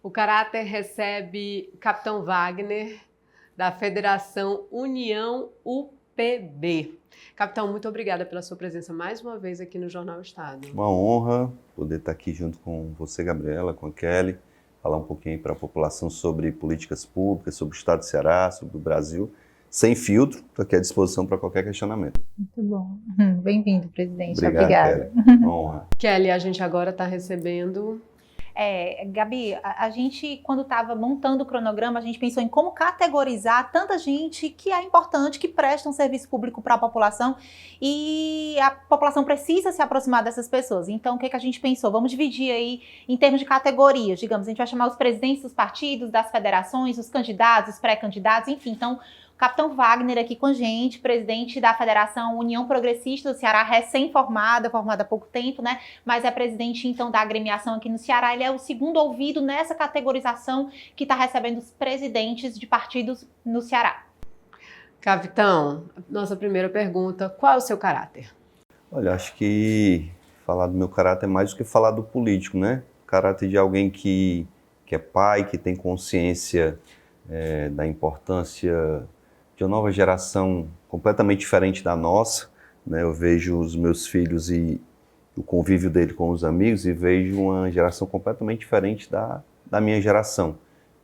O Caráter recebe Capitão Wagner, da Federação União UPB. Capitão, muito obrigada pela sua presença mais uma vez aqui no Jornal Estado. Uma honra poder estar aqui junto com você, Gabriela, com a Kelly, falar um pouquinho para a população sobre políticas públicas, sobre o Estado do Ceará, sobre o Brasil, sem filtro, estou aqui à disposição para qualquer questionamento. Muito bom. Bem-vindo, presidente. Obrigado, Obrigada. Kelly. Uma honra. Kelly, a gente agora está recebendo... Gabi, a gente, quando estava montando o cronograma, a gente pensou em como categorizar tanta gente que é importante, que presta um serviço público para a população e a população precisa se aproximar dessas pessoas. Então, o que a gente pensou? Vamos dividir aí em termos de categorias, digamos, a gente vai chamar os presidentes dos partidos, das federações, os candidatos, os pré-candidatos, enfim. Então, Capitão Wagner aqui com a gente, presidente da Federação União Progressista do Ceará, recém-formada, formada há pouco tempo, né? Mas é presidente, então, da agremiação aqui no Ceará. Ele é o segundo ouvido nessa categorização que está recebendo os presidentes de partidos no Ceará. Capitão, nossa primeira pergunta, qual é o seu caráter? Olha, acho que falar do meu caráter é mais do que falar do político, né? Caráter de alguém que é pai, que tem consciência da importância de uma nova geração completamente diferente da nossa, né? Eu vejo os meus filhos e o convívio dele com os amigos e vejo uma geração completamente diferente da minha geração,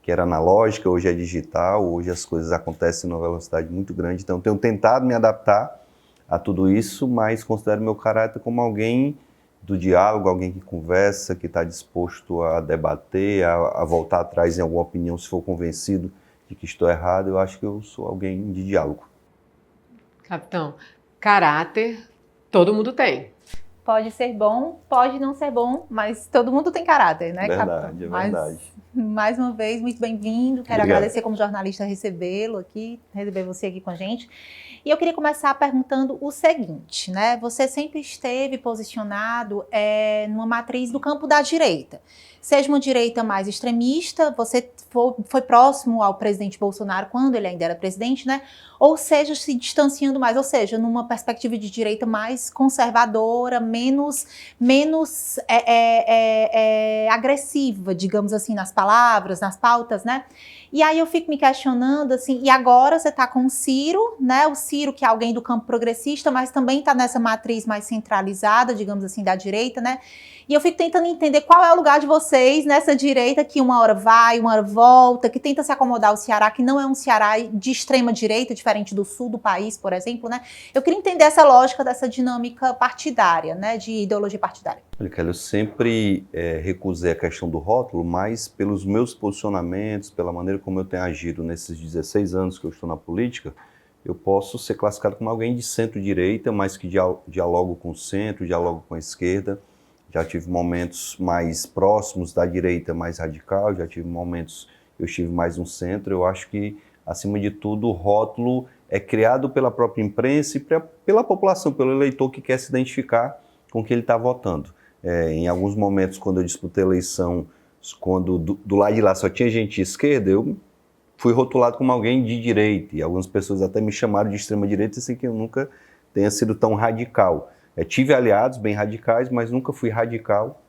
que era analógica, hoje é digital, hoje as coisas acontecem numa velocidade muito grande, então tenho tentado me adaptar a tudo isso, mas considero meu caráter como alguém do diálogo, alguém que conversa, que está disposto a debater, a voltar atrás em alguma opinião se for convencido de que estou errado. Eu acho que eu sou alguém de diálogo. Capitão, caráter todo mundo tem. Pode ser bom, pode não ser bom, mas todo mundo tem caráter, né, verdade, Capitão? É verdade. Mais uma vez, muito bem-vindo. Quero agradecer como jornalista recebê-lo aqui, receber você aqui com a gente. E eu queria começar perguntando o seguinte, né? Você sempre esteve posicionado numa matriz do campo da direita. Seja uma direita mais extremista, você foi próximo ao presidente Bolsonaro quando ele ainda era presidente, né? Ou seja, se distanciando mais, ou seja, numa perspectiva de direita mais conservadora, menos agressiva, digamos assim, nas palavras, nas pautas, né? E aí eu fico me questionando, assim, e agora você está com o Ciro, né? O Ciro, que é alguém do campo progressista, mas também está nessa matriz mais centralizada, digamos assim, da direita, né? E eu fico tentando entender qual é o lugar de vocês nessa direita que uma hora vai, uma hora volta, que tenta se acomodar ao Ceará, que não é um Ceará de extrema direita, diferente do sul do país, por exemplo, né? Eu queria entender essa lógica dessa dinâmica partidária, né? De ideologia partidária. Olha, Kelly, eu sempre recusei a questão do rótulo, mas pelos meus posicionamentos, pela maneira como eu tenho agido nesses 16 anos que eu estou na política, eu posso ser classificado como alguém de centro-direita, mas que dialogo com o centro, dialogo com a esquerda. Já tive momentos mais próximos da direita, mais radical, já tive momentos eu estive mais no centro. Eu acho que, acima de tudo, o rótulo é criado pela própria imprensa e pela população, pelo eleitor que quer se identificar com o que ele está votando. Em alguns momentos, quando eu disputei a eleição, quando do lado de lá só tinha gente de esquerda, eu fui rotulado como alguém de direita, e algumas pessoas até me chamaram de extrema-direita, sem que eu nunca tenha sido tão radical. Tive aliados bem radicais, mas nunca fui radical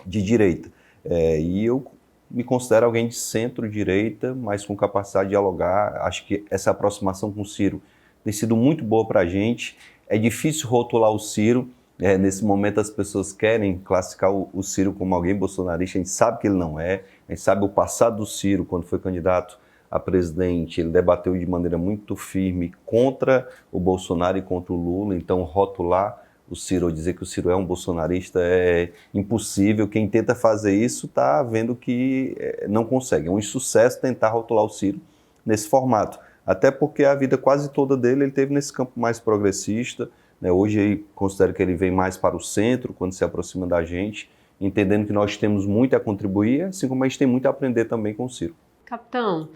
de direita. E eu me considero alguém de centro-direita, mas com capacidade de dialogar. Acho que essa aproximação com o Ciro tem sido muito boa para a gente. É difícil rotular o Ciro. Nesse momento as pessoas querem classificar o Ciro como alguém bolsonarista. A gente sabe que ele não é. A gente sabe o passado do Ciro, quando foi candidato a presidente. Ele debateu de maneira muito firme contra o Bolsonaro e contra o Lula. Então, rotular o Ciro ou dizer que o Ciro é um bolsonarista é impossível. Quem tenta fazer isso está vendo que não consegue. É um insucesso tentar rotular o Ciro nesse formato. Até porque a vida quase toda dele ele teve nesse campo mais progressista. Hoje eu considero que ele vem mais para o centro, quando se aproxima da gente, entendendo que nós temos muito a contribuir, assim como a gente tem muito a aprender também com o Ciro. Capitão,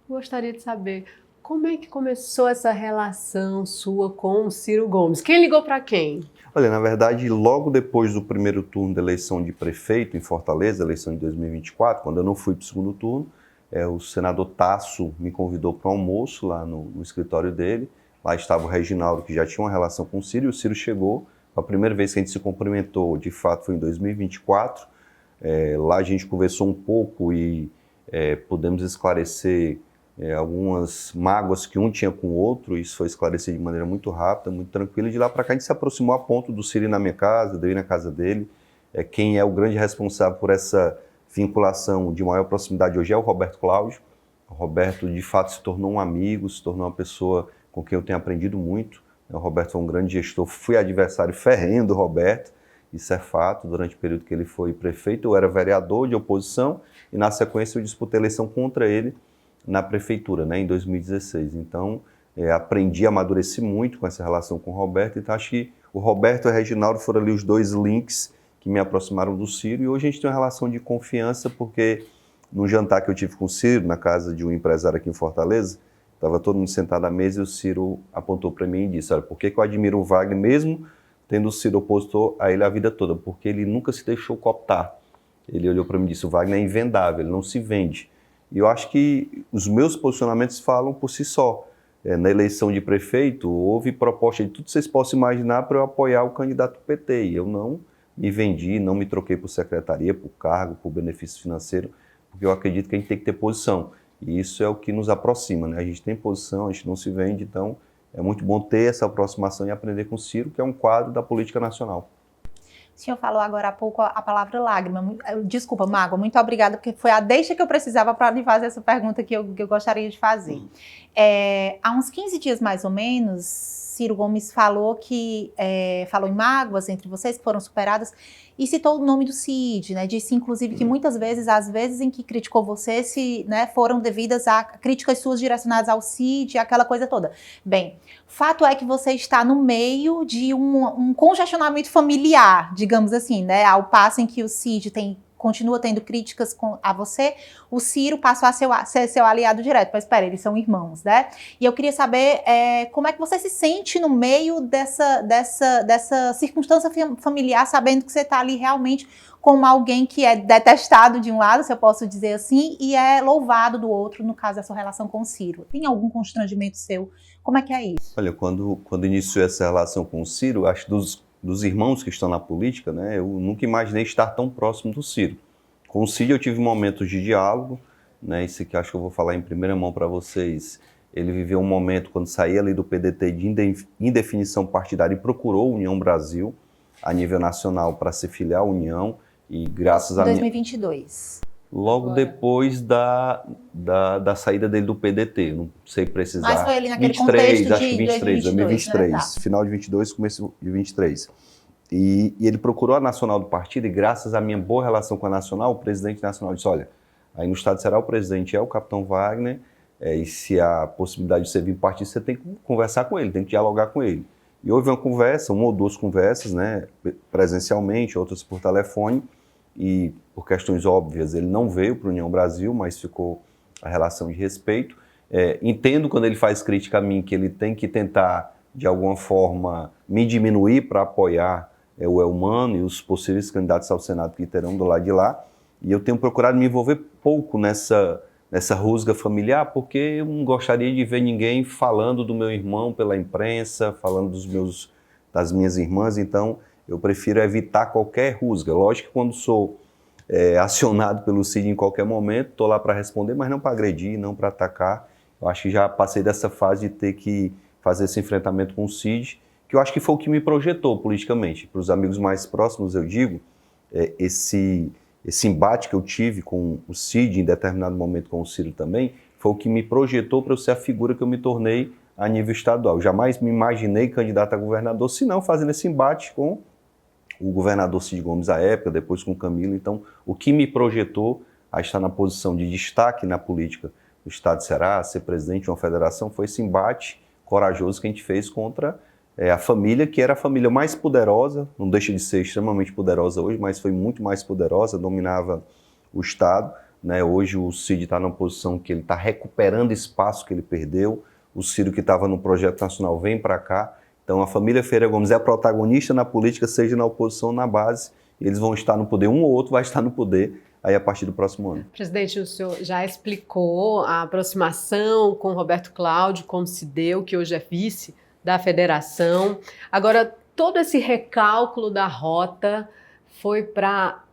gostaria de saber como é que começou essa relação sua com o Ciro Gomes? Quem ligou para quem? Olha, na verdade, logo depois do primeiro turno da eleição de prefeito em Fortaleza, eleição de 2024, quando eu não fui para o segundo turno, o senador Tasso me convidou para um almoço lá no escritório dele. Lá estava o Reginaldo, que já tinha uma relação com o Ciro, e o Ciro chegou. A primeira vez que a gente se cumprimentou, de fato, foi em 2024. Lá a gente conversou um pouco e pudemos esclarecer algumas mágoas que um tinha com o outro. Isso foi esclarecido de maneira muito rápida, muito tranquila. E de lá para cá a gente se aproximou a ponto do Ciro ir na minha casa, de eu ir na casa dele. Quem é o grande responsável por essa vinculação de maior proximidade hoje é o Roberto Cláudio. O Roberto, de fato, se tornou um amigo, se tornou uma pessoa com quem eu tenho aprendido muito. O Roberto foi um grande gestor, fui adversário ferrenho do Roberto, isso é fato. Durante o período que ele foi prefeito, eu era vereador de oposição e, na sequência, eu disputei a eleição contra ele na prefeitura, em 2016. Então, aprendi, amadureci muito com essa relação com o Roberto. Então, acho que o Roberto e o Reginaldo foram ali os dois links que me aproximaram do Ciro. E hoje a gente tem uma relação de confiança, porque no jantar que eu tive com o Ciro, na casa de um empresário aqui em Fortaleza, estava todo mundo sentado à mesa e o Ciro apontou para mim e disse: olha, por que eu admiro o Wagner, mesmo tendo sido opositor a ele a vida toda? Porque ele nunca se deixou cooptar. Ele olhou para mim e disse: o Wagner é invendável, ele não se vende. E eu acho que os meus posicionamentos falam por si só. Na eleição de prefeito, houve proposta de tudo que vocês possam imaginar para eu apoiar o candidato do PT. E eu não me vendi, não me troquei por secretaria, por cargo, por benefício financeiro, porque eu acredito que a gente tem que ter posição. E isso é o que nos aproxima, A gente tem posição, a gente não se vende, então é muito bom ter essa aproximação e aprender com o Ciro, que é um quadro da política nacional. O senhor falou agora há pouco a palavra lágrima. Desculpa, Mágoa, muito obrigada, porque foi a deixa que eu precisava para lhe fazer essa pergunta que eu gostaria de fazer. Há uns 15 dias, mais ou menos, Ciro Gomes falou falou em mágoas entre vocês que foram superadas e citou o nome do Cid, Disse, inclusive, que muitas vezes, as vezes em que criticou você, foram devidas a críticas suas direcionadas ao Cid, aquela coisa toda. Bem, fato é que você está no meio de um congestionamento familiar, digamos assim, Ao passo em que o Cid continua tendo críticas a você, o Ciro passou a ser seu aliado direto. Mas espera, eles são irmãos, E eu queria saber como é que você se sente no meio dessa circunstância familiar, sabendo que você está ali realmente como alguém que é detestado de um lado, se eu posso dizer assim, e é louvado do outro, no caso da sua relação com o Ciro. Tem algum constrangimento seu? Como é que é isso? Olha, quando iniciou essa relação com o Ciro, acho que dos irmãos que estão na política, eu nunca imaginei estar tão próximo do Ciro. Com o Ciro eu tive momentos de diálogo, Isso que acho que eu vou falar em primeira mão para vocês. Ele viveu um momento, quando saía ali do PDT, de indefinição partidária e procurou a União Brasil, a nível nacional, para se filiar à União, e graças a... 2022. Logo depois da saída dele do PDT, não sei precisar. Mas foi ali naquele 23, contexto acho que 23, 2023, Tá. Final de 22, começo de 23. E ele procurou a Nacional do partido e graças à minha boa relação com a Nacional, o presidente nacional disse: olha, aí no estado de Ceará o presidente é o capitão Wagner, e se há possibilidade de você vir partido, você tem que conversar com ele, tem que dialogar com ele. E houve uma conversa, uma ou duas conversas, presencialmente, outras por telefone, e por questões óbvias ele não veio para a União Brasil, mas ficou a relação de respeito. Entendo quando ele faz crítica a mim que ele tem que tentar, de alguma forma, me diminuir para apoiar o Elmano e os possíveis candidatos ao Senado que terão do lado de lá. E eu tenho procurado me envolver pouco nessa rusga familiar, porque eu não gostaria de ver ninguém falando do meu irmão pela imprensa, falando das minhas irmãs, então eu prefiro evitar qualquer rusga. Lógico que quando sou acionado pelo Cid em qualquer momento, estou lá para responder, mas não para agredir, não para atacar. Eu acho que já passei dessa fase de ter que fazer esse enfrentamento com o Cid, que eu acho que foi o que me projetou politicamente. Para os amigos mais próximos, eu digo, esse embate que eu tive com o Cid, em determinado momento com o Ciro também, foi o que me projetou para eu ser a figura que eu me tornei a nível estadual. Eu jamais me imaginei candidato a governador, senão fazendo esse embate com o governador Cid Gomes à época, depois com o Camilo. Então, o que me projetou a estar na posição de destaque na política do estado de Ceará, ser presidente de uma federação, foi esse embate corajoso que a gente fez contra a família, que era a família mais poderosa, não deixa de ser extremamente poderosa hoje, mas foi muito mais poderosa, dominava o estado. Hoje o Cid está numa posição que ele está recuperando espaço que ele perdeu, o Ciro que estava no projeto nacional vem para cá. Então a família Ferreira Gomes é protagonista na política, seja na oposição ou na base, e eles vão estar no poder, um ou outro vai estar no poder aí a partir do próximo ano. Presidente, o senhor já explicou a aproximação com Roberto Cláudio, como se deu, que hoje é vice da federação. Agora, todo esse recálculo da rota foi para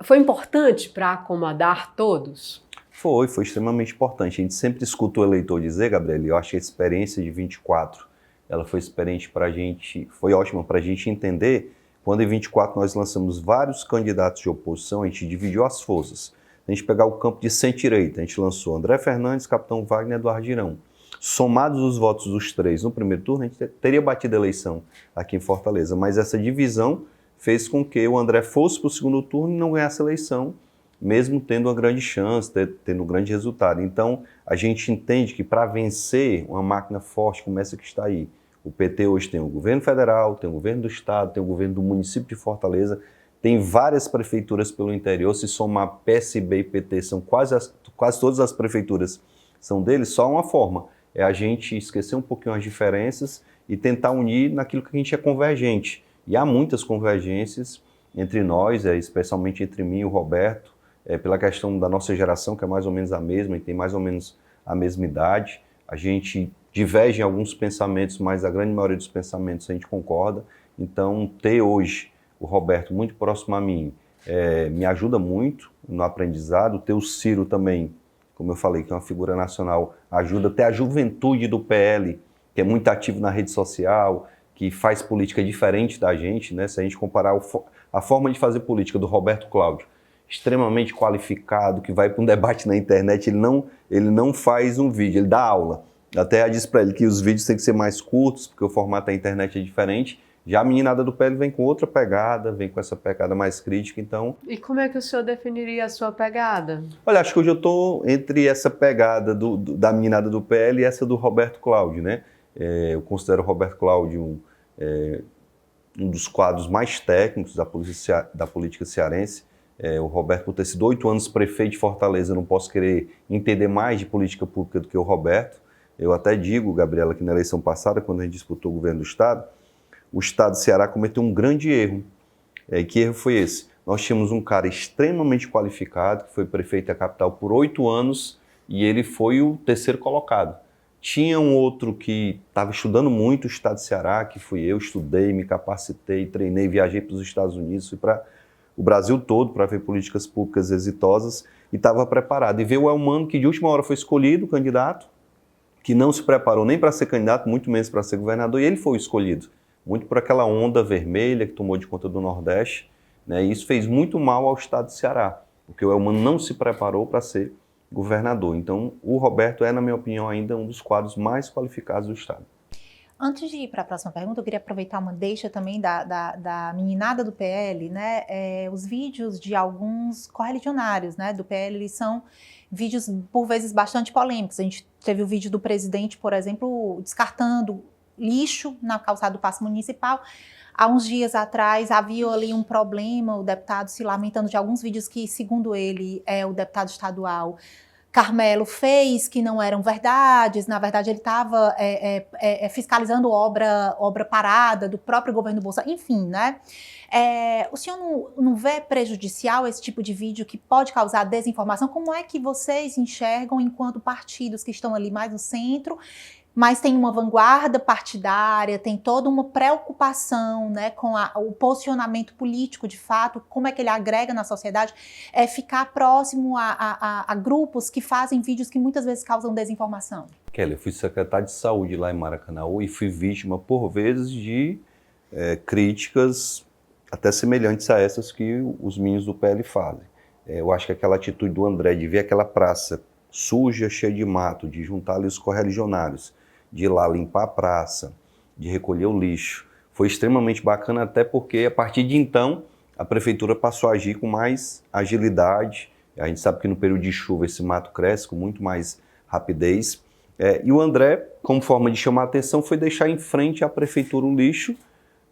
Foi importante para acomodar todos? Foi extremamente importante. A gente sempre escuta o eleitor dizer, Gabriela, eu acho que a experiência de 24, ela foi experiente para a gente, foi ótima para a gente entender. Quando em 24 nós lançamos vários candidatos de oposição, a gente dividiu as forças. Se a gente pegar o campo de centro-direita, a gente lançou André Fernandes, Capitão Wagner e Eduardo Girão. Somados os votos dos três no primeiro turno, a gente teria batido a eleição aqui em Fortaleza. Mas essa divisão fez com que o André fosse para o segundo turno e não ganhasse a eleição, mesmo tendo uma grande chance, tendo um grande resultado. Então, a gente entende que para vencer uma máquina forte como essa que está aí, o PT hoje tem o governo federal, tem o governo do estado, tem o governo do município de Fortaleza, tem várias prefeituras pelo interior, se somar PSB e PT, são quase todas as prefeituras são deles, só uma forma, é a gente esquecer um pouquinho as diferenças e tentar unir naquilo que a gente é convergente. E há muitas convergências entre nós, especialmente entre mim e o Roberto, pela questão da nossa geração, que é mais ou menos a mesma, e tem mais ou menos a mesma idade. A gente diverge em alguns pensamentos, mas a grande maioria dos pensamentos a gente concorda. Então, ter hoje o Roberto muito próximo a mim me ajuda muito no aprendizado. Ter o Ciro também, como eu falei, que é uma figura nacional, ajuda. Ter a juventude do PL, que é muito ativo na rede social, que faz política diferente da gente, né? Se a gente comparar a forma de fazer política do Roberto Cláudio, extremamente qualificado, que vai para um debate na internet, ele não faz um vídeo, ele dá aula. Até disse para ele que os vídeos têm que ser mais curtos, porque o formato da internet é diferente. Já a meninada do PL vem com outra pegada, vem com essa pegada mais crítica, então... E como é que o senhor definiria a sua pegada? Olha, acho que hoje eu estou entre essa pegada da meninada do PL e essa do Roberto Cláudio, né? Eu considero o Roberto Cláudio um dos quadros mais técnicos da política cearense. O Roberto, por ter sido 8 anos prefeito de Fortaleza, eu não posso querer entender mais de política pública do que o Roberto. Eu até digo, Gabriela, que na eleição passada, quando a gente disputou o governo do Estado, o Estado do Ceará cometeu um grande erro. Que erro foi esse? Nós tínhamos um cara extremamente qualificado, que foi prefeito da capital por 8 anos, e ele foi o terceiro colocado. Tinha um outro que estava estudando muito o Estado do Ceará, que fui eu, estudei, me capacitei, treinei, viajei para os Estados Unidos, fui para o Brasil todo para ver políticas públicas exitosas e estava preparado. E veio o Elmano, que de última hora foi escolhido candidato, que não se preparou nem para ser candidato, muito menos para ser governador, e ele foi escolhido. Muito por aquela onda vermelha que tomou de conta do Nordeste, né? E isso fez muito mal ao Estado do Ceará, porque o Elmano não se preparou para ser governador. Então, o Roberto é, na minha opinião, ainda um dos quadros mais qualificados do Estado. Antes de ir para a próxima pergunta, eu queria aproveitar uma deixa também da meninada do PL, né? Os vídeos de alguns correligionários, né, do PL, eles são vídeos, por vezes, bastante polêmicos. A gente teve o vídeo do presidente, por exemplo, descartando lixo na calçada do Paço Municipal. Há uns dias atrás havia ali um problema, o deputado se lamentando de alguns vídeos que, segundo ele, o deputado estadual Carmelo fez, que não eram verdades. Na verdade, ele estava fiscalizando obra parada do próprio governo Bolsonaro, enfim, né? O senhor não vê prejudicial esse tipo de vídeo que pode causar desinformação? Como é que vocês enxergam enquanto partidos que estão ali mais no centro, mas tem uma vanguarda partidária, tem toda uma preocupação, né, com o posicionamento político de fato, como é que ele agrega na sociedade, ficar próximo a grupos que fazem vídeos que muitas vezes causam desinformação? Kelly, eu fui secretário de saúde lá em Maracanaú e fui vítima, por vezes, de críticas até semelhantes a essas que os meninos do PL fazem. Eu acho que aquela atitude do André de ver aquela praça suja, cheia de mato, de juntar ali os correligionários, de ir lá limpar a praça, de recolher o lixo, foi extremamente bacana, até porque a partir de então a prefeitura passou a agir com mais agilidade. A gente sabe que no período de chuva esse mato cresce com muito mais rapidez. E o André, como forma de chamar a atenção, foi deixar em frente à prefeitura o lixo,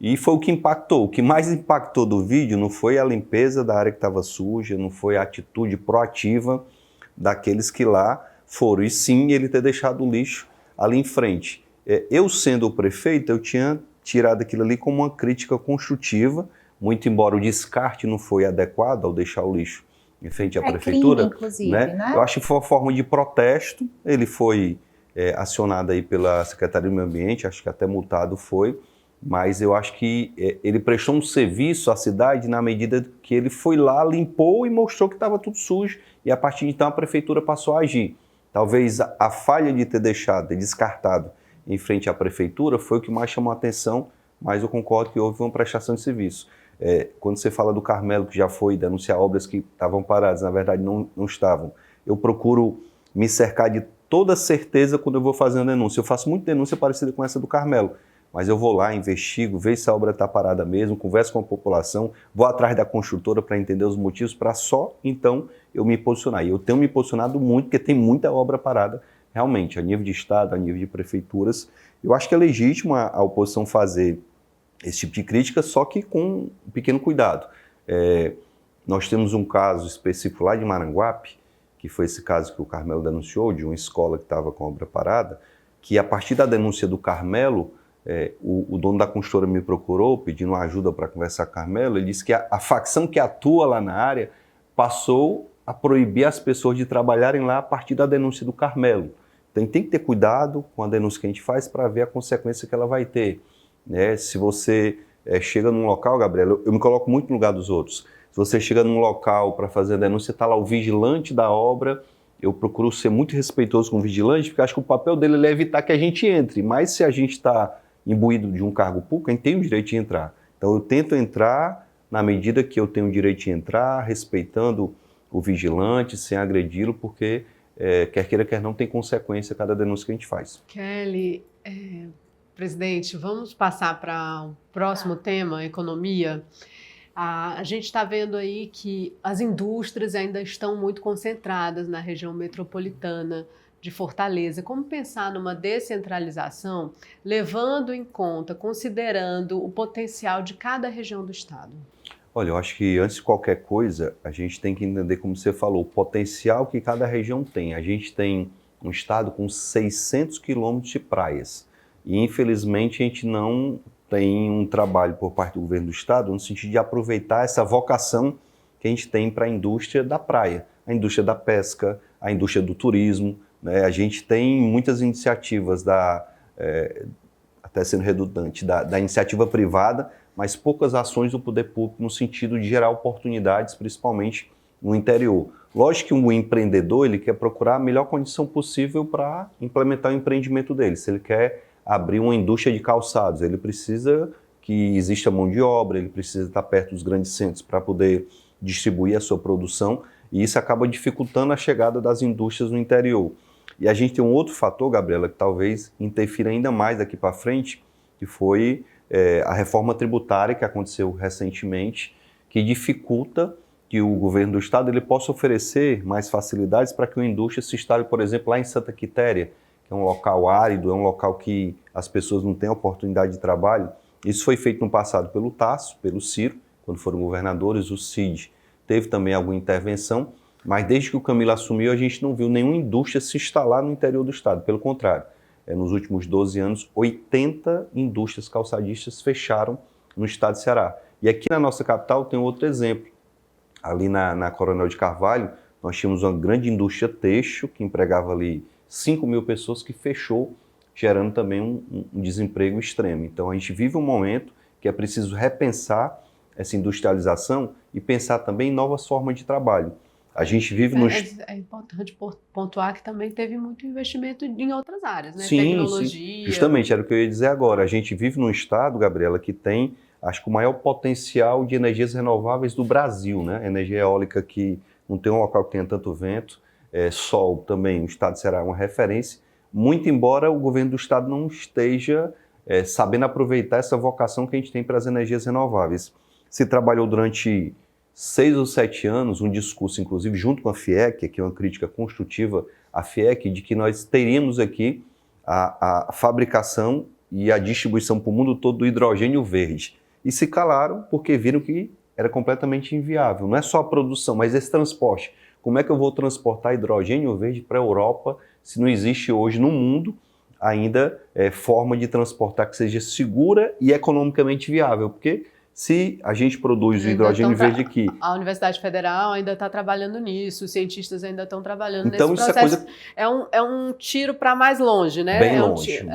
e foi o que impactou. O que mais impactou do vídeo não foi a limpeza da área que estava suja, não foi a atitude proativa daqueles que lá foram, e sim ele ter deixado o lixo ali em frente. Eu, sendo o prefeito, eu tinha tirado aquilo ali como uma crítica construtiva, muito embora o descarte não foi adequado ao deixar o lixo em frente à prefeitura. Crime, inclusive, né? Eu acho que foi uma forma de protesto. Ele foi acionado aí pela Secretaria do Meio Ambiente, acho que até multado foi, mas eu acho que ele prestou um serviço à cidade na medida que ele foi lá, limpou e mostrou que estava tudo sujo, e a partir de então a prefeitura passou a agir. Talvez a falha de ter deixado, ter descartado em frente à prefeitura foi o que mais chamou a atenção, mas eu concordo que houve uma prestação de serviço. Quando você fala do Carmelo, que já foi denunciar obras que estavam paradas, na verdade não estavam, eu procuro me cercar de toda certeza quando eu vou fazer uma denúncia. Eu faço muita denúncia parecida com essa do Carmelo, mas eu vou lá, investigo, vejo se a obra está parada mesmo, converso com a população, vou atrás da construtora para entender os motivos, para só então eu me posicionar. E eu tenho me posicionado muito, porque tem muita obra parada, realmente, a nível de estado, a nível de prefeituras. Eu acho que é legítimo a oposição fazer esse tipo de crítica, só que com um pequeno cuidado. Nós temos um caso específico lá de Maranguape, que foi esse caso que o Carmelo denunciou, de uma escola que estava com a obra parada, que a partir da denúncia do Carmelo, o dono da construtora me procurou pedindo ajuda para conversar com o Carmelo. Ele disse que a facção que atua lá na área passou a proibir as pessoas de trabalharem lá a partir da denúncia do Carmelo. Então tem que ter cuidado com a denúncia que a gente faz para ver a consequência que ela vai ter. Se você chega num local, Gabriela, eu me coloco muito no lugar dos outros. Se você chega num local para fazer a denúncia, está lá o vigilante da obra, eu procuro ser muito respeitoso com o vigilante, porque acho que o papel dele é evitar que a gente entre, mas se a gente está imbuído de um cargo público, a gente tem o direito de entrar. Então eu tento entrar na medida que eu tenho o direito de entrar, respeitando o vigilante, sem agredi-lo, porque quer queira, quer não, tem consequência cada denúncia que a gente faz. Kelly, presidente, vamos passar para o próximo tema, economia. A gente está vendo aí que as indústrias ainda estão muito concentradas na região metropolitana de Fortaleza. Como pensar numa descentralização, levando em conta, considerando o potencial de cada região do estado? Olha, eu acho que antes de qualquer coisa, a gente tem que entender, como você falou, o potencial que cada região tem. A gente tem um estado com 600 quilômetros de praias e, infelizmente, a gente não tem um trabalho por parte do governo do estado no sentido de aproveitar essa vocação que a gente tem para a indústria da praia, a indústria da pesca, a indústria do turismo. A gente tem muitas iniciativas, até sendo redundante, da iniciativa privada, mas poucas ações do poder público no sentido de gerar oportunidades, principalmente no interior. Lógico que um empreendedor ele quer procurar a melhor condição possível para implementar o empreendimento dele. Se ele quer abrir uma indústria de calçados, ele precisa que exista mão de obra, ele precisa estar perto dos grandes centros para poder distribuir a sua produção, e isso acaba dificultando a chegada das indústrias no interior. E a gente tem um outro fator, Gabriela, que talvez interfira ainda mais daqui para frente, que foi a reforma tributária que aconteceu recentemente, que dificulta que o governo do estado ele possa oferecer mais facilidades para que uma indústria se instale, por exemplo, lá em Santa Quitéria, que é um local árido, é um local que as pessoas não têm oportunidade de trabalho. Isso foi feito no passado pelo Tasso, pelo Ciro, quando foram governadores, o Cid teve também alguma intervenção, mas desde que o Camilo assumiu, a gente não viu nenhuma indústria se instalar no interior do estado. Pelo contrário, nos últimos 12 anos, 80 indústrias calçadistas fecharam no estado de Ceará. E aqui na nossa capital tem outro exemplo. Ali na Coronel de Carvalho, nós tínhamos uma grande indústria têxtil, que empregava ali 5.000 pessoas, que fechou, gerando também um desemprego extremo. Então a gente vive um momento que é preciso repensar essa industrialização e pensar também em novas formas de trabalho. A gente vive no... É importante pontuar que também teve muito investimento em outras áreas, né? Sim, tecnologia. sim. Justamente, era o que eu ia dizer agora. A gente vive num estado, Gabriela, que tem, acho que o maior potencial de energias renováveis do Brasil, né? Energia eólica que não tem um local que tenha tanto vento, sol também, o estado de Ceará é uma referência, muito embora o governo do estado não esteja sabendo aproveitar essa vocação que a gente tem para as energias renováveis. Se trabalhou durante 6 ou 7 anos, um discurso, inclusive, junto com a FIEC, que é uma crítica construtiva à FIEC, de que nós teríamos aqui a fabricação e a distribuição para o mundo todo do hidrogênio verde. E se calaram porque viram que era completamente inviável. Não é só a produção, mas esse transporte. Como é que eu vou transportar hidrogênio verde para a Europa se não existe hoje no mundo ainda forma de transportar que seja segura e economicamente viável? Porque se a gente produz o hidrogênio verde aqui... A Universidade Federal ainda está trabalhando nisso, os cientistas ainda estão trabalhando então, nesse processo. É um tiro para mais longe, né? Bem longe,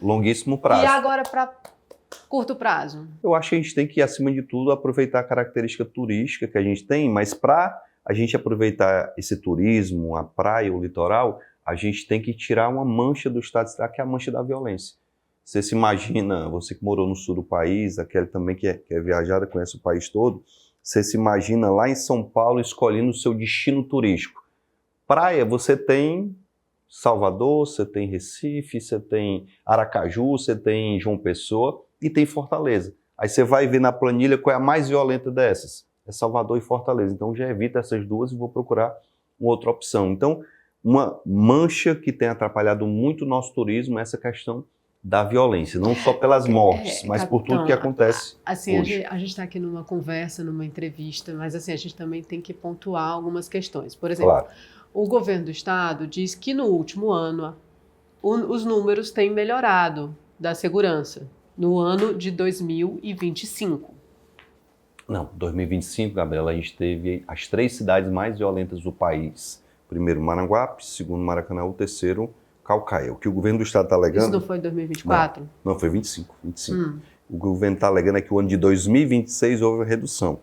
longuíssimo prazo. E agora, para Curto prazo. Eu acho que a gente tem que, acima de tudo, aproveitar a característica turística que a gente tem, mas para a gente aproveitar esse turismo, a praia, o litoral, a gente tem que tirar uma mancha do estado de Ceará, que é a mancha da violência. Você se imagina, você que morou no sul do país, aquele também que é viajada, conhece o país todo, você se imagina lá em São Paulo escolhendo o seu destino turístico. Praia, você tem Salvador, você tem Recife, você tem Aracaju, você tem João Pessoa e tem Fortaleza. Aí você vai ver na planilha qual é a mais violenta dessas. É Salvador e Fortaleza. Então já evita essas duas e vou procurar uma outra opção. Então, uma mancha que tem atrapalhado muito o nosso turismo é essa questão da violência, não só pelas mortes, mas por tudo que acontece assim, hoje. A gente está aqui numa conversa, numa entrevista, mas assim, a gente também tem que pontuar algumas questões. Por exemplo, Claro. O governo do estado diz que no último ano os números têm melhorado da segurança, no ano de 2025. Não, 2025, Gabriela, a gente teve as 3 cidades mais violentas do país. Primeiro, Maranguape, segundo, Maracanã, terceiro, Calcaia. O que o governo do estado está alegando... Isso não foi em 2024? Não, foi 25. O governo está alegando é que o ano de 2026 houve uma redução.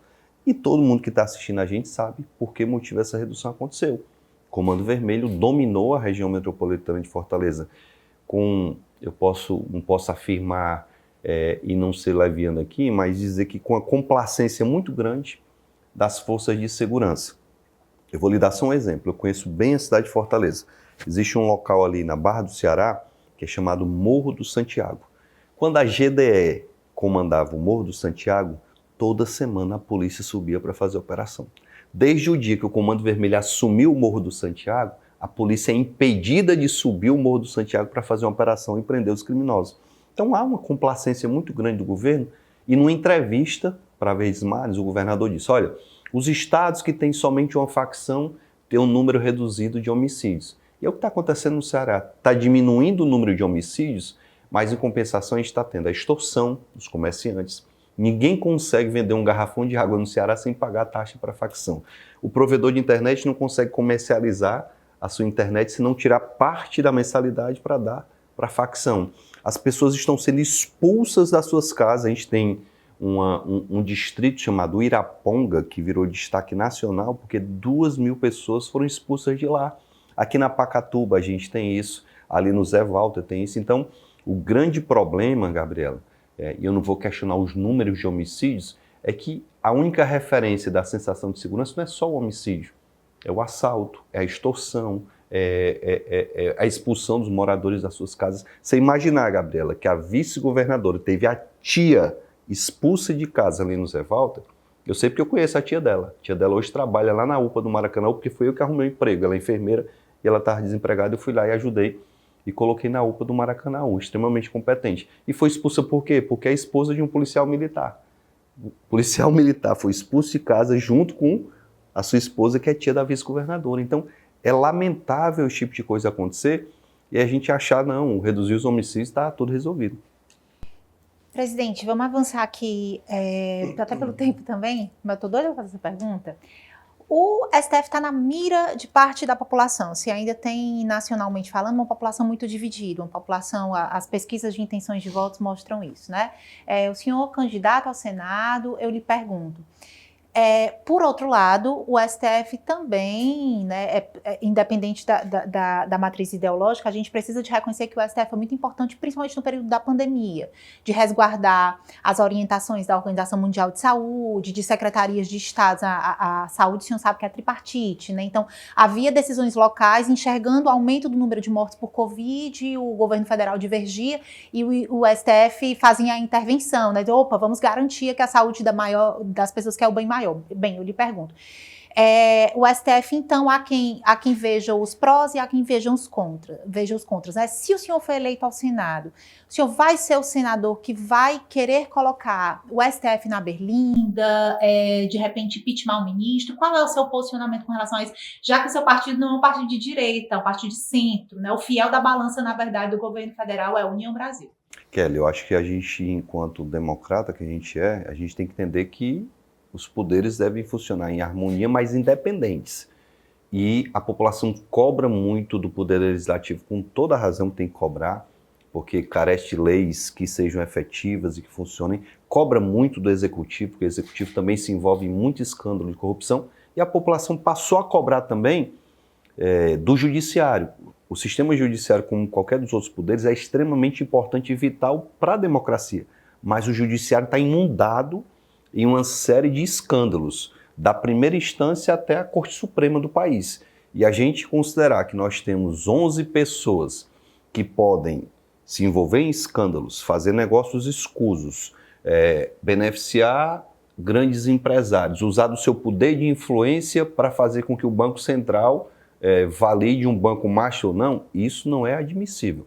E todo mundo que está assistindo a gente sabe por que motivo essa redução aconteceu. O Comando Vermelho dominou a região metropolitana de Fortaleza. Não posso afirmar e não ser leviano aqui, mas dizer que com a complacência muito grande das forças de segurança. Eu vou lhe dar só um exemplo. Eu conheço bem a cidade de Fortaleza. Existe um local ali na Barra do Ceará que é chamado Morro do Santiago. Quando a GDE comandava o Morro do Santiago, toda semana a polícia subia para fazer operação. Desde o dia que o Comando Vermelho assumiu o Morro do Santiago, a polícia é impedida de subir o Morro do Santiago para fazer uma operação e prender os criminosos. Então há uma complacência muito grande do governo e numa entrevista para a Verdes Mares, o governador disse, olha, os estados que têm somente uma facção têm um número reduzido de homicídios. E é o que está acontecendo no Ceará. Está diminuindo o número de homicídios, mas em compensação a gente está tendo a extorsão dos comerciantes. Ninguém consegue vender um garrafão de água no Ceará sem pagar taxa para a facção. O provedor de internet não consegue comercializar a sua internet se não tirar parte da mensalidade para dar para a facção. As pessoas estão sendo expulsas das suas casas. A gente tem um distrito chamado Iraponga, que virou destaque nacional, porque 2.000 pessoas foram expulsas de lá. Aqui na Pacatuba a gente tem isso, ali no Zé Walter tem isso. Então, o grande problema, Gabriela, e eu não vou questionar os números de homicídios, é que a única referência da sensação de segurança não é só o homicídio, é o assalto, é a extorsão, é a expulsão dos moradores das suas casas. Você imaginar, Gabriela, que a vice-governadora teve a tia expulsa de casa ali no Zé Walter, eu sei porque eu conheço a tia dela. A tia dela hoje trabalha lá na UPA do Maracanã, porque foi eu que arrumei o emprego. Ela é enfermeira e ela estava desempregada, eu fui lá e ajudei e coloquei na UPA do Maracanã, extremamente competente. E foi expulsa por quê? Porque é esposa de um policial militar. O policial militar foi expulso de casa junto com a sua esposa, que é tia da vice-governadora. Então, é lamentável esse tipo de coisa acontecer e a gente achar, não, reduzir os homicídios, está tudo resolvido. Presidente, vamos avançar aqui, até pelo tempo também, mas eu estou doida para fazer essa pergunta. O STF está na mira de parte da população, se ainda tem, nacionalmente falando, uma população muito dividida, uma população, as pesquisas de intenções de votos mostram isso, né? O senhor candidato ao Senado, eu lhe pergunto, por outro lado, o STF também, né, independente da matriz ideológica, a gente precisa de reconhecer que o STF é muito importante, principalmente no período da pandemia, de resguardar as orientações da Organização Mundial de Saúde, de secretarias de estados, a saúde, o senhor sabe que é tripartite, né? Então, havia decisões locais enxergando o aumento do número de mortes por Covid, o governo federal divergia e o STF fazia a intervenção, né? De, opa, vamos garantir que a saúde das pessoas que é o bem maior. Bem, eu lhe pergunto. O STF, então, há quem veja os prós e há quem veja os contras. Né? Se o senhor for eleito ao Senado, o senhor vai ser o senador que vai querer colocar o STF na berlinda, de repente impeachment o ministro? Qual é o seu posicionamento com relação a isso? Já que o seu partido não é um partido de direita, é um partido de centro, né? O fiel da balança, na verdade, do governo federal é a União Brasil. Kelly, eu acho que a gente, enquanto democrata que a gente tem que entender que os poderes devem funcionar em harmonia, mas independentes. E a população cobra muito do poder legislativo, com toda a razão tem que cobrar, porque carece de leis que sejam efetivas e que funcionem, cobra muito do executivo, porque o executivo também se envolve em muito escândalo de corrupção, e a população passou a cobrar também do judiciário. O sistema judiciário, como qualquer dos outros poderes, é extremamente importante e vital para a democracia, mas o judiciário está inundado em uma série de escândalos, da primeira instância até a Corte Suprema do país. E a gente considerar que nós temos 11 pessoas que podem se envolver em escândalos, fazer negócios escusos, beneficiar grandes empresários, usar do seu poder de influência para fazer com que o Banco Central valide um banco macho ou não, isso não é admissível,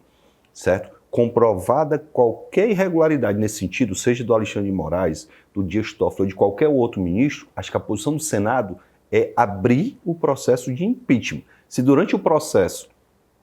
certo? Comprovada qualquer irregularidade nesse sentido, seja do Alexandre de Moraes, do Dias Toffoli ou de qualquer outro ministro, acho que a posição do Senado é abrir o processo de impeachment. Se durante o processo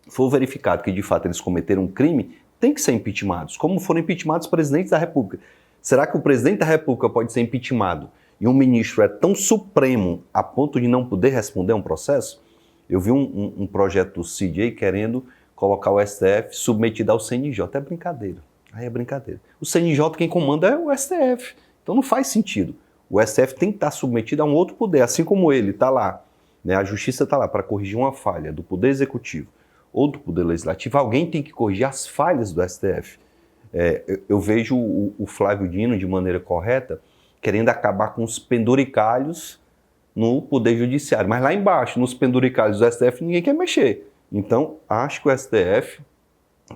for verificado que de fato eles cometeram um crime, tem que ser impeachmentados, como foram impeachmentados os presidentes da República. Será que o presidente da República pode ser impeachmentado e um ministro é tão supremo a ponto de não poder responder a um processo? Eu vi um projeto do CJ querendo colocar o STF submetido ao CNJ. É brincadeira. Aí é brincadeira. O CNJ quem comanda é o STF. Então não faz sentido. O STF tem que estar submetido a um outro poder, assim como ele está lá. Né? A justiça está lá para corrigir uma falha do Poder Executivo ou do Poder Legislativo. Alguém tem que corrigir as falhas do STF. Eu vejo o Flávio Dino, de maneira correta, querendo acabar com os penduricalhos no Poder Judiciário. Mas lá embaixo, nos penduricalhos do STF, ninguém quer mexer. Então, acho que o STF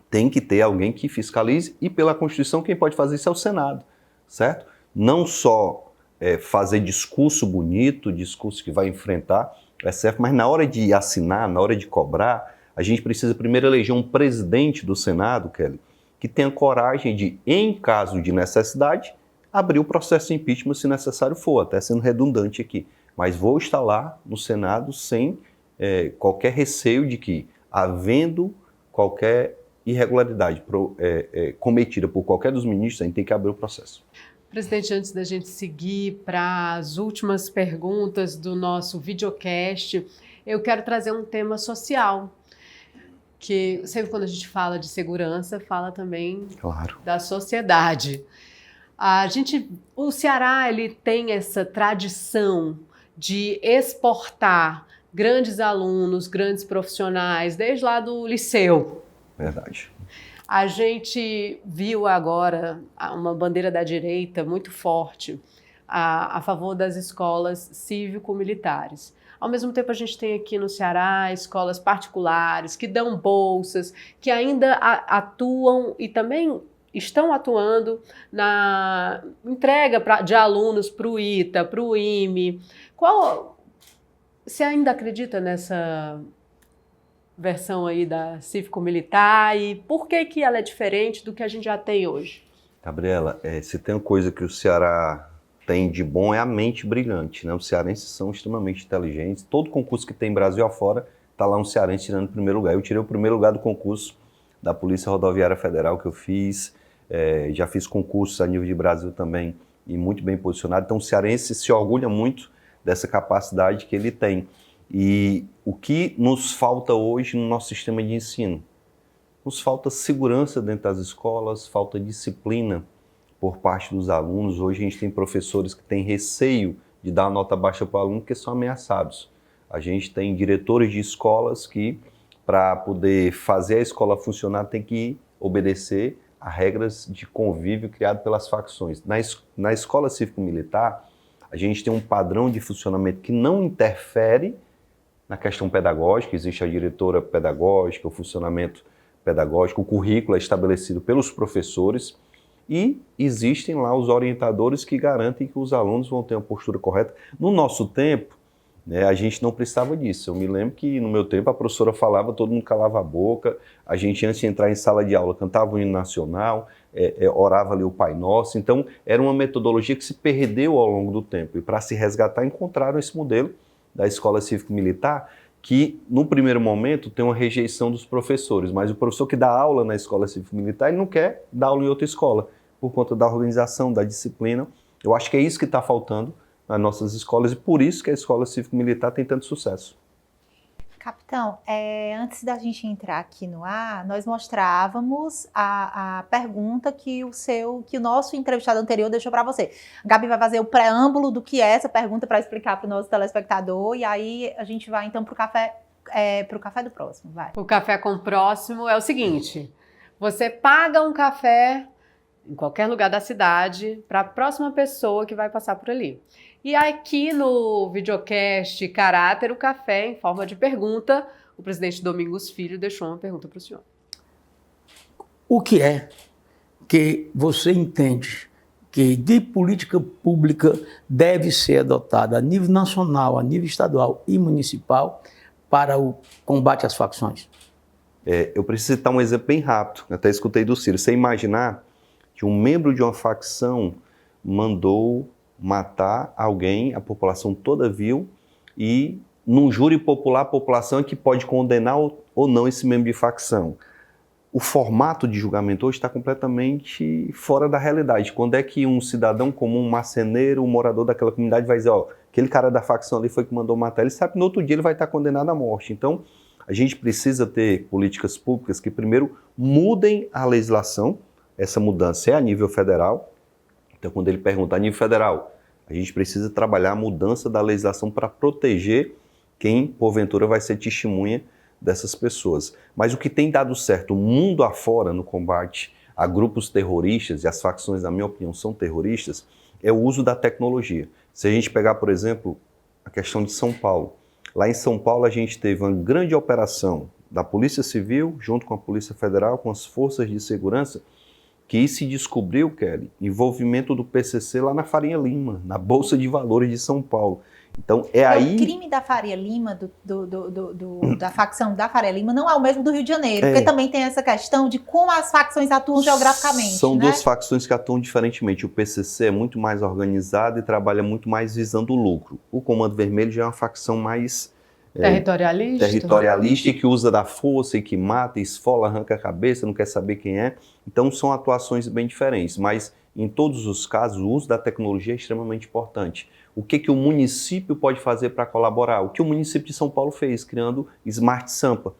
tem que ter alguém que fiscalize e, pela Constituição, quem pode fazer isso é o Senado, certo? Não só fazer discurso bonito, discurso que vai enfrentar o STF, mas na hora de assinar, na hora de cobrar, a gente precisa primeiro eleger um presidente do Senado, Kelly, que tenha coragem de, em caso de necessidade, abrir o processo de impeachment se necessário for, até sendo redundante aqui. Mas vou estar lá no Senado sem qualquer receio de que, havendo qualquer irregularidade cometida por qualquer dos ministros, a gente tem que abrir o processo. Presidente, antes da gente seguir para as últimas perguntas do nosso videocast, eu quero trazer um tema social, que sempre quando a gente fala de segurança, fala também da sociedade. O Ceará ele tem essa tradição de exportar grandes alunos, grandes profissionais, desde lá do liceu. Verdade. A gente viu agora uma bandeira da direita muito forte a favor das escolas cívico-militares. Ao mesmo tempo, a gente tem aqui no Ceará escolas particulares que dão bolsas, que ainda atuam e também estão atuando na entrega de alunos para o ITA, para o IME. Você ainda acredita nessa versão aí da cívico-militar e por que ela é diferente do que a gente já tem hoje? Gabriela, se tem uma coisa que o Ceará tem de bom é a mente brilhante, né? Os cearenses são extremamente inteligentes. Todo concurso que tem Brasil afora, está lá um cearense tirando o primeiro lugar. Eu tirei o primeiro lugar do concurso da Polícia Rodoviária Federal que eu fiz. Já fiz concursos a nível de Brasil também e muito bem posicionado. Então o cearense se orgulha muito dessa capacidade que ele tem. E o que nos falta hoje no nosso sistema de ensino? Nos falta segurança dentro das escolas, falta disciplina por parte dos alunos. Hoje a gente tem professores que têm receio de dar nota baixa para o aluno porque são ameaçados. A gente tem diretores de escolas que, para poder fazer a escola funcionar, tem que obedecer a regras de convívio criado pelas facções. Na escola cívico-militar, a gente tem um padrão de funcionamento que não interfere na questão pedagógica. Existe a diretora pedagógica, o funcionamento pedagógico, o currículo é estabelecido pelos professores e existem lá os orientadores que garantem que os alunos vão ter uma postura correta. No nosso tempo, né, a gente não precisava disso. Eu me lembro que no meu tempo a professora falava, todo mundo calava a boca, a gente antes de entrar em sala de aula cantava o hino nacional, orava ali o Pai Nosso. Então era uma metodologia que se perdeu ao longo do tempo e para se resgatar encontraram esse modelo da escola cívico-militar que no primeiro momento tem uma rejeição dos professores, mas o professor que dá aula na escola cívico-militar ele não quer dar aula em outra escola por conta da organização, da disciplina. Eu acho que é isso que está faltando nas nossas escolas e por isso que a escola cívico-militar tem tanto sucesso. Capitão, antes da gente entrar aqui no ar, nós mostrávamos a pergunta que o nosso entrevistado anterior deixou para você. A Gabi vai fazer o preâmbulo do que é essa pergunta para explicar para o nosso telespectador, e aí a gente vai então para o café do próximo. Vai. O café com o próximo é o seguinte: você paga um café em qualquer lugar da cidade para a próxima pessoa que vai passar por ali. E aqui no videocast Caráter, o café em forma de pergunta, o presidente Domingos Filho deixou uma pergunta para o senhor. O que é que você entende que de política pública deve ser adotada a nível nacional, a nível estadual e municipal para o combate às facções? Eu preciso citar um exemplo bem rápido, até escutei do Ciro. Você imaginar que um membro de uma facção mandou matar alguém, a população toda viu, e num júri popular, a população é que pode condenar ou não esse membro de facção. O formato de julgamento hoje está completamente fora da realidade. Quando é que um cidadão comum, um marceneiro, um morador daquela comunidade vai dizer, aquele cara da facção ali foi que mandou matar, ele sabe que no outro dia ele vai estar condenado à morte. Então, a gente precisa ter políticas públicas que primeiro mudem a legislação. Essa mudança é a nível federal. Então, quando ele pergunta a nível federal, a gente precisa trabalhar a mudança da legislação para proteger quem, porventura, vai ser testemunha dessas pessoas. Mas o que tem dado certo mundo afora no combate a grupos terroristas, e as facções, na minha opinião, são terroristas, é o uso da tecnologia. Se a gente pegar, por exemplo, a questão de São Paulo. Lá em São Paulo, a gente teve uma grande operação da Polícia Civil, junto com a Polícia Federal, com as forças de segurança, que se descobriu, Kelly, envolvimento do PCC lá na Faria Lima, na Bolsa de Valores de São Paulo. Então, aí... O crime da Faria Lima, da facção da Faria Lima, não é o mesmo do Rio de Janeiro, porque também tem essa questão de como as facções atuam geograficamente. São duas facções que atuam diferentemente. O PCC é muito mais organizado e trabalha muito mais visando o lucro. O Comando Vermelho já é uma facção mais... territorialista e que usa da força e que mata, esfola, arranca a cabeça, não quer saber quem é. Então são atuações bem diferentes, mas em todos os casos o uso da tecnologia é extremamente importante. O que o município pode fazer para colaborar? O que o município de São Paulo fez, criando Smart Sampa.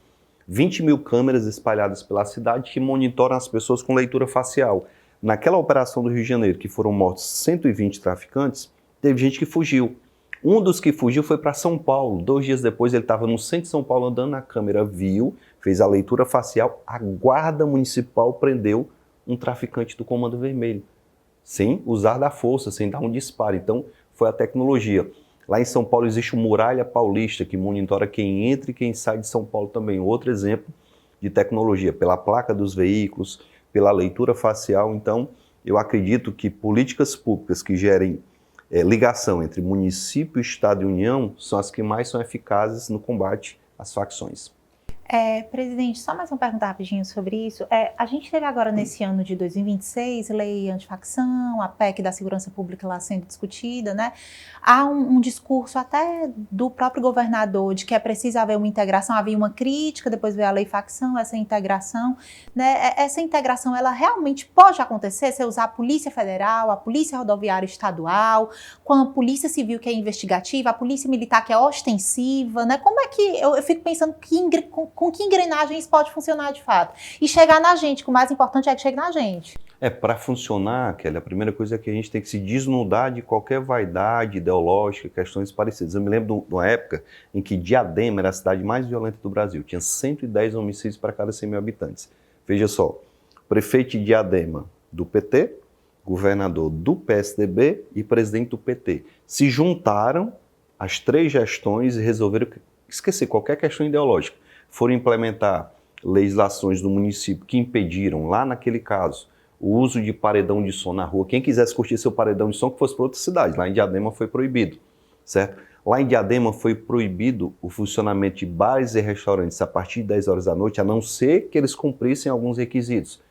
20 mil câmeras espalhadas pela cidade que monitoram as pessoas com leitura facial. Naquela operação do Rio de Janeiro, que foram mortos 120 traficantes, teve gente que fugiu. Um dos que fugiu foi para São Paulo. 2 dias depois ele estava no centro de São Paulo andando na câmera, viu, fez a leitura facial, a guarda municipal prendeu um traficante do Comando Vermelho, sem usar da força, sem dar um disparo. Então foi a tecnologia. Lá em São Paulo existe o Muralha Paulista, que monitora quem entra e quem sai de São Paulo também. Outro exemplo de tecnologia, pela placa dos veículos, pela leitura facial. Então eu acredito que políticas públicas que gerem ligação entre município, Estado e União são as que mais são eficazes no combate às facções. Presidente, só mais uma pergunta rapidinho sobre isso. A gente teve agora nesse ano de 2026, lei antifacção, a PEC da segurança pública lá sendo discutida, né? Há um discurso até do próprio governador de que é preciso haver uma integração, havia uma crítica, depois veio a lei facção, essa integração, né? Essa integração, ela realmente pode acontecer se usar a Polícia Federal, a Polícia Rodoviária Estadual, com a Polícia Civil que é investigativa, a Polícia Militar que é ostensiva, né? Como é que, eu fico pensando com que engrenagem isso pode funcionar de fato? E chegar na gente, que o mais importante é que chegue na gente. Para funcionar, Kelly, a primeira coisa é que a gente tem que se desnudar de qualquer vaidade ideológica, questões parecidas. Eu me lembro de uma época em que Diadema era a cidade mais violenta do Brasil. Tinha 110 homicídios para cada 100 mil habitantes. Veja só, prefeito de Diadema do PT, governador do PSDB e presidente do PT. Se juntaram as 3 gestões e resolveram esquecer qualquer questão ideológica. Foram implementar legislações do município que impediram, lá naquele caso, o uso de paredão de som na rua. Quem quisesse curtir seu paredão de som que fosse para outra cidade. Lá em Diadema foi proibido, certo? Lá em Diadema foi proibido o funcionamento de bares e restaurantes a partir de 10 horas da noite, a não ser que eles cumprissem alguns requisitos.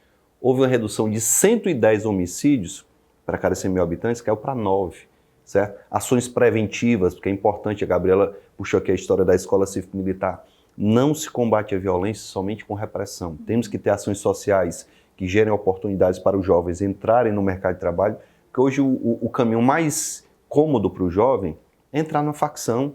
Houve uma redução de 110 homicídios para cada 100 mil habitantes, caiu para 9, certo? Ações preventivas, porque é importante, a Gabriela puxou aqui a história da Escola Cívico-Militar. Não se combate a violência somente com repressão. Temos que ter ações sociais que gerem oportunidades para os jovens entrarem no mercado de trabalho, porque hoje o caminho mais cômodo para o jovem é entrar numa facção,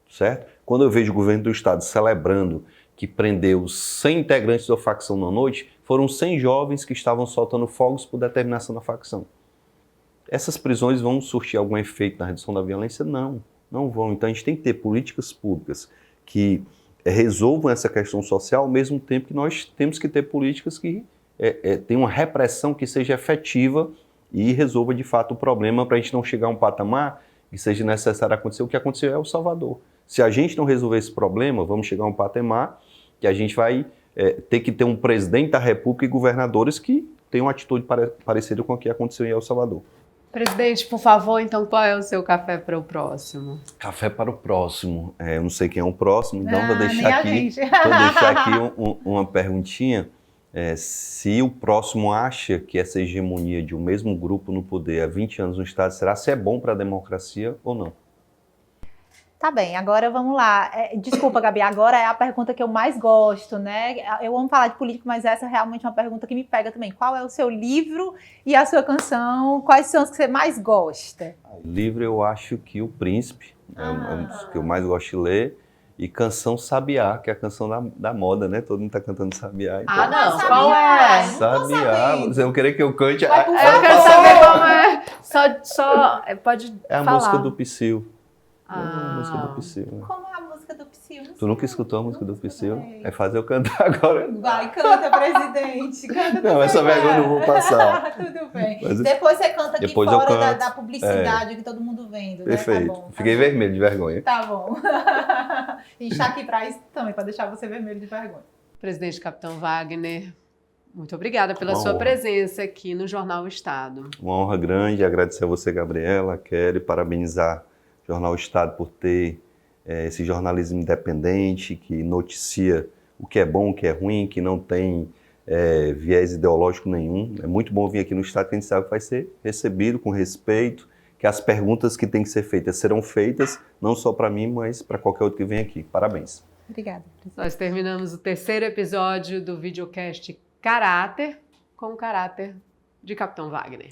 certo? Quando eu vejo o governo do estado celebrando que prendeu 100 integrantes da facção na noite, foram 100 jovens que estavam soltando fogos por determinação da facção. Essas prisões vão surtir algum efeito na redução da violência? Não, não vão. Então a gente tem que ter políticas públicas que resolvam essa questão social, ao mesmo tempo que nós temos que ter políticas que tenham uma repressão que seja efetiva e resolva de fato o problema, para a gente não chegar a um patamar que seja necessário acontecer o que aconteceu em El Salvador. Se a gente não resolver esse problema, vamos chegar a um patamar que a gente vai ter que ter um presidente da República e governadores que tenham uma atitude parecida com o que aconteceu em El Salvador. Presidente, por favor, então qual é o seu café para o próximo? Café para o próximo. Eu não sei quem é o próximo, então vou deixar nem aqui uma perguntinha. Se o próximo acha que essa hegemonia de um mesmo grupo no poder há 20 anos no Estado, será se é bom para a democracia ou não? Tá bem, agora vamos lá. Desculpa, Gabi, agora é a pergunta que eu mais gosto, né? Eu amo falar de política, mas essa é realmente uma pergunta que me pega também. Qual é o seu livro e a sua canção? Quais são os que você mais gosta? Livro, eu acho que O Príncipe é um dos que eu mais gosto de ler. E canção Sabiá, que é a canção da moda, né? Todo mundo tá cantando Sabiá. Então... não, qual é? Sabiá, você não querer que eu cante? Eu quero saber qual é. Só pode É a falar. música do Psyu. A música do Psyu. Né? Como é a música do Psyu? Tu nunca escutou a música do Psyu? É fazer eu cantar agora. Vai, canta, presidente. Canta. Não, essa vergonha eu não vou passar. Tudo bem. Mas depois você canta aqui depois eu fora canto. da publicidade que todo mundo vendo, né? Perfeito. Tá bom, Fiquei vermelho de vergonha. Tá bom. A gente tá aqui pra isso também, pra deixar você vermelho de vergonha. Presidente Capitão Wagner, muito obrigada pela Uma sua honra. presença aqui no Jornal O Estado. Uma honra grande, agradecer a você, Gabriela, a Kelly, parabenizar o Jornal O Estado por ter esse jornalismo independente, que noticia o que é bom, o que é ruim, que não tem viés ideológico nenhum. É muito bom vir aqui no Estado, que a gente sabe que vai ser recebido com respeito, que as perguntas que têm que ser feitas serão feitas, não só para mim, mas para qualquer outro que venha aqui. Parabéns. Obrigada. Nós terminamos o terceiro episódio do videocast Caráter, com o caráter de Capitão Wagner.